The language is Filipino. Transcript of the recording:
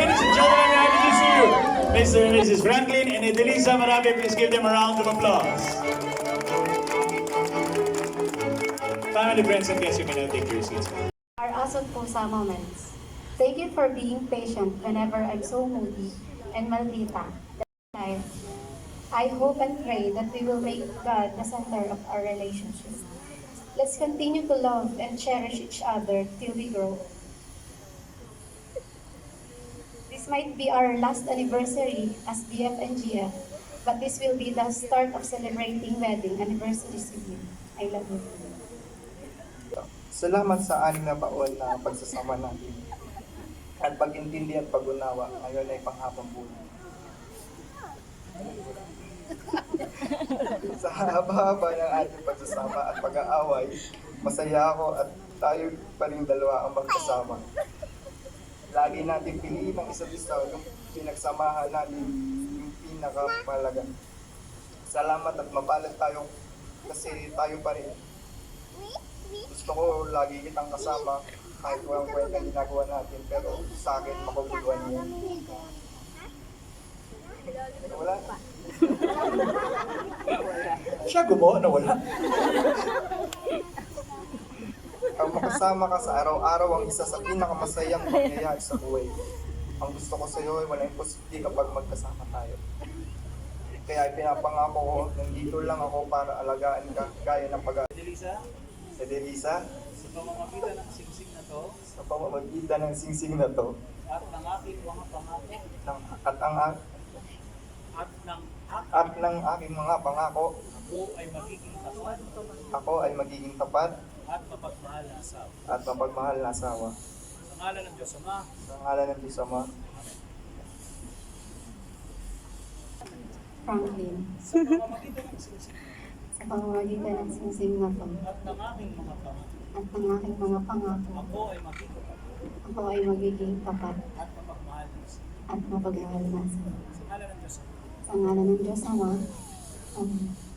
ladies and gentlemen, happy to see you. Mr. and Mrs. Franklin and Edelisa Marabe, please give them a round of applause. Family, friends, and guests, you may now take your seats. Our asot pusa moments. Thank you for being patient whenever I'm so moody and maldita. Life. I hope and pray that we will make God the center of our relationship. Let's continue to love and cherish each other till we grow. This might be our last anniversary as BF and GF, but this will be the start of celebrating wedding anniversaries with you. I love you. Salamat sa 6 na taon na pagsasama natin. At pag-intindi at pag-unawa, ngayon ay panghabang buhay. Sa haba-haba ng ating pagsasama at pag-aaway, masaya ako at tayo pa rin dalawa ang magkasama. Lagi natin piliin ang isa't isa yung pinagsamahan natin yung pinakamalaga. Salamat at mapalad tayo kasi tayo pa rin. Gusto ko lagi kitang kasama kahit walang kwenta ginagawa natin, pero sa akin makabuluhan niya. Wala. Siya gumawa na wala. Ang makasama ka sa araw-araw ang isa sa pinakamasayang pangyayari sa buhay. Ang gusto ko sa iyo ay walang imposible kapag magkasama tayo. Kaya pinapangako ko, nandito lang ako para alagaan ka gaya ng Edelisa, Edelisa, sa pamamagitan ng singsing na to, sa pamamagitan ng singsing na to, at ng aking mga pangako, at ng aking mga pangako, ako ay magiging tapat at mapagmahal na asawa. at mapagmahal na asawa. Sa ngalan ng Diyos Ama, Sa ngalan ng Diyos Ama, Franklin. sa pamamagitan ng singsing Sa pamamagitan ng singsing na to at ng aking mga pangako, at ng aking mga pangako, ako ay magiging tapat ako ay magiging tapat at mapagmahal na asawa. at mapagmahal na sa Sa ngalan ng Diyos Ama. ngalan ng Diyos Ama. Amen.